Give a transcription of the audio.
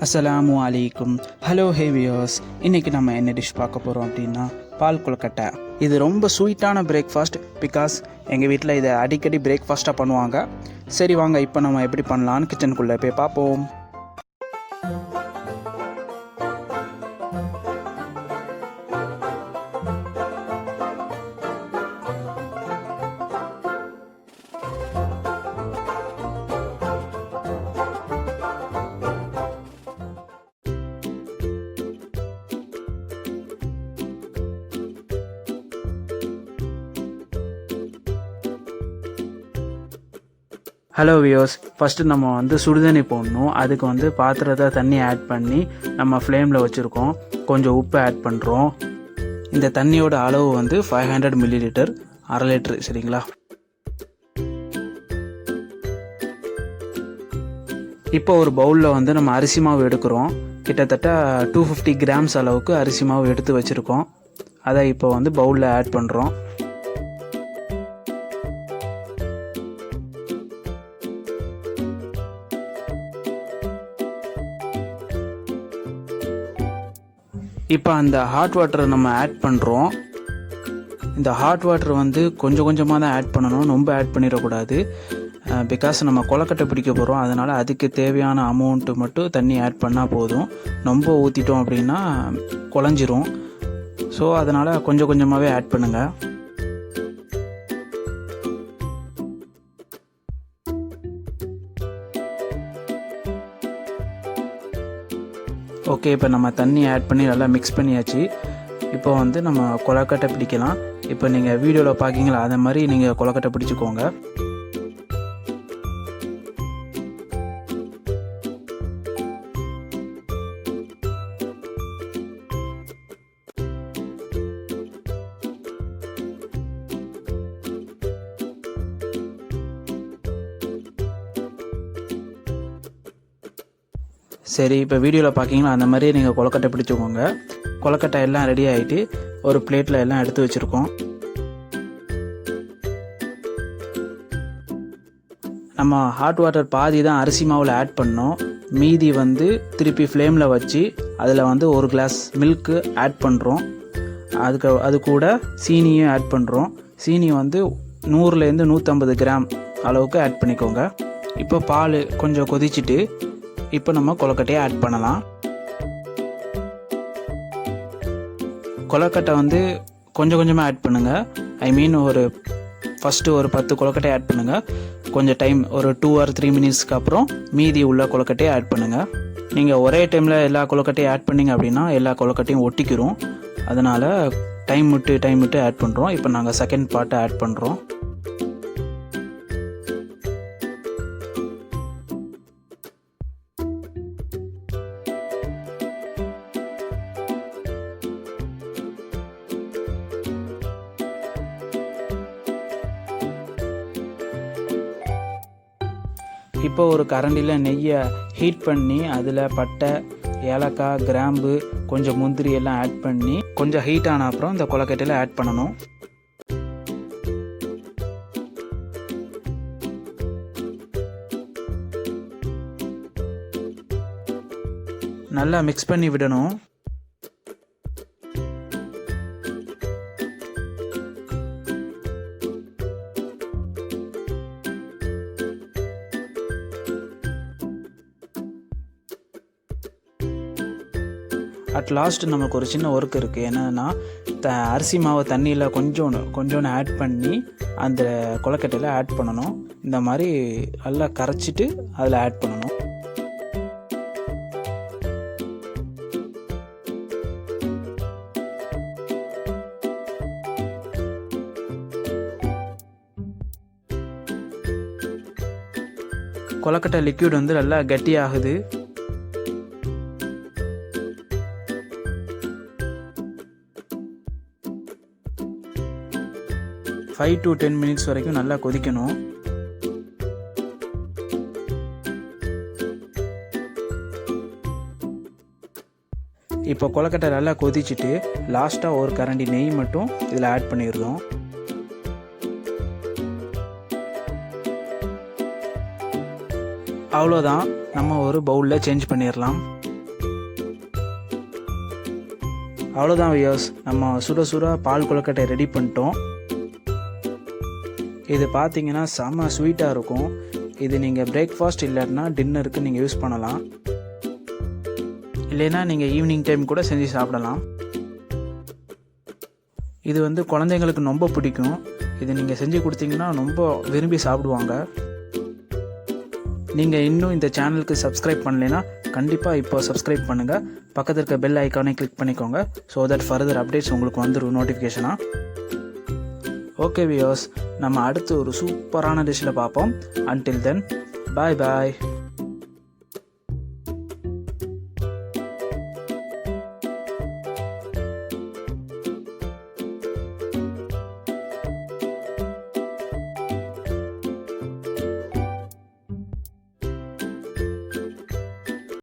அஸ்ஸலாமு அலைக்கும். ஹலோ ஹேவியர்ஸ், இன்றைக்கி நம்ம என்ன டிஷ் பார்க்க போகிறோம் அப்படின்னா பால் கொழுக்கட்டை. இது ரொம்ப ஸ்வீட்டான பிரேக்ஃபாஸ்ட். பிகாஸ் எங்கள் வீட்டில் இதை அடிக்கடி பிரேக்ஃபாஸ்ட்டாக பண்ணுவாங்க. சரி வாங்க, இப்போ நம்ம எப்படி பண்ணலான்னு கிச்சனுக்குள்ளே போய் பார்ப்போம். ஹலோ வியோஸ், ஃபஸ்ட்டு நம்ம சுடுதண்ணி போடணும். அதுக்கு பாத்திரத்தை தண்ணி ஆட் பண்ணி நம்ம ஃப்ளேமில் வச்சுருக்கோம். கொஞ்சம் உப்பு ஆட் பண்ணுறோம். இந்த தண்ணியோட அளவு 500 ml, அரை லிட்டரு, சரிங்களா? இப்போ ஒரு பவுலில் நம்ம அரிசி மாவு எடுக்கிறோம். கிட்டத்தட்ட 250 grams அளவுக்கு அரிசி மாவு எடுத்து வச்சுருக்கோம். அதை இப்போ பவுலில் ஆட் பண்ணுறோம். இப்போ அந்த ஹாட் வாட்டரை நம்ம ஆட் பண்ணுறோம். இந்த ஹாட் வாட்டர் கொஞ்சம் கொஞ்சமாக தான் ஆட் பண்ணணும், ரொம்ப ஆட் பண்ணிடக்கூடாது. பிகாஸ் நம்ம கொழுக்கட்டை பிடிக்க போகிறோம். அதனால் அதுக்கு தேவையான அமௌண்ட்டு மட்டும் தண்ணி ஆட் பண்ணால் போதும். ரொம்ப ஊற்றிட்டோம் அப்படின்னா குழஞ்சிரும். ஸோ அதனால் கொஞ்சம் கொஞ்சமாகவே ஆட் பண்ணுங்கள். ஓகே, இப்போ நம்ம தண்ணி ஆட் பண்ணி நல்லா மிக்ஸ் பண்ணியாச்சு. இப்போ நம்ம கொழுக்கட்டை பிடிக்கலாம். இப்போ நீங்கள் வீடியோவில் பார்க்கிங்களா, அதை மாதிரி நீங்கள் கொழுக்கட்டை பிடிச்சிக்கோங்க. சரி, இப்போ வீடியோவில் பார்க்கிங்களா, அந்த மாதிரியே நீங்கள் கொழுக்கட்டை பிடிச்சிக்கோங்க. கொழுக்கட்டை எல்லாம் ரெடி ஆகிட்டு ஒரு பிளேட்டில் எல்லாம் எடுத்து வச்சுருக்கோம். நம்ம ஹாட் வாட்டர் பாதி தான் அரிசி மாவில் ஆட் பண்ணோம். மீதி திருப்பி ஃப்ளேமில் வச்சு அதில் 1 கிளாஸ் மில்க்கு ஆட் பண்ணுறோம். அது கூட சீனியும் ஆட் பண்ணுறோம். சீனி 100 to 150 கிராம் அளவுக்கு ஆட் பண்ணிக்கோங்க. இப்போ பால் கொஞ்சம் கொதிச்சுட்டு இப்போ நம்ம கொழுக்கட்டையை ஆட் பண்ணலாம். கொழுக்கட்டை கொஞ்சம் கொஞ்சமாக ஆட் பண்ணுங்கள். ஃபஸ்ட்டு ஒரு 10 கொழுக்கட்டை ஆட் பண்ணுங்கள். கொஞ்சம் டைம், ஒரு 2 or 3 minutesக்கு அப்புறம் மீதி உள்ள கொழுக்கட்டையை ஆட் பண்ணுங்கள். நீங்கள் ஒரே டைமில் எல்லா கொழுக்கட்டையும் ஆட் பண்ணிங்க அப்படின்னா எல்லா கொழுக்கட்டையும் ஒட்டிக்கிறோம். அதனால் டைம் விட்டு ஆட் பண்ணுறோம். இப்போ நாங்கள் செகண்ட் பார்ட்டை ஆட் பண்ணுறோம். இப்போ ஒரு கரண்டியில் நெய்யை ஹீட் பண்ணி அதில் பட்டை, ஏலக்காய், கிராம்பு, கொஞ்சம் முந்திரி எல்லாம் ஆட் பண்ணி கொஞ்சம் ஹீட் ஆன அப்புறம் இந்த கொழுக்கட்டையில் ஆட் பண்ணணும். நல்லா மிக்ஸ் பண்ணி விடணும். அட் லாஸ்ட் நமக்கு ஒரு சின்ன ஒர்க் இருக்குது. என்னென்னா, அரிசி மாவை தண்ணியில் கொஞ்சோன்னு ஆட் பண்ணி அந்த கொழுக்கட்டையில் ஆட் பண்ணணும். இந்த மாதிரி நல்லா கரைச்சிட்டு அதில் ஆட் பண்ணணும். கொழுக்கட்டை லிக்விட் நல்லா கட்டியாகுது. ஃபைவ் to 10 minutes வரைக்கும் நல்லா கொதிக்கணும். இப்போ கொழுக்கட்டை நல்லா கொதிச்சுட்டு லாஸ்ட்டாக ஒரு கரண்டி நெய் மட்டும் இதில் ஆட் பண்ணிடுறோம். அவ்வளோதான், நம்ம ஒரு பவுலில் சேஞ்ச் பண்ணிடலாம். அவ்வளோதான் வியூஸ், நம்ம சுட சுட பால் கொழுக்கட்டை ரெடி பண்ணிட்டோம். இது பார்த்தீங்கன்னா செம்ம ஸ்வீட்டாக இருக்கும். இது நீங்கள் பிரேக்ஃபாஸ்ட் இல்லைன்னா டின்னருக்கு நீங்கள் யூஸ் பண்ணலாம். இல்லைன்னா நீங்கள் ஈவினிங் டைம் கூட செஞ்சு சாப்பிடலாம். இது வந்து குழந்தைங்களுக்கு ரொம்ப பிடிக்கும். இது நீங்கள் செஞ்சு கொடுத்தீங்கன்னா ரொம்ப விரும்பி சாப்பிடுவாங்க. நீங்கள் இன்னும் இந்த சேனலுக்கு சப்ஸ்கிரைப் பண்ணலைன்னா கண்டிப்பாக இப்போ சப்ஸ்கிரைப் பண்ணுங்கள். பக்கத்தில் இருக்க பெல் ஐக்கானை கிளிக் பண்ணிக்கோங்க. ஸோ தட் ஃபர்தர் அப்டேட்ஸ் உங்களுக்கு வந்துடும் நோட்டிஃபிகேஷனாக. ஓகே வியூவர்ஸ், நம்ம அடுத்து ஒரு சூப்பரான டிஷ்ஷில் பார்ப்போம். அன்டில் தென் பாய் பாய்.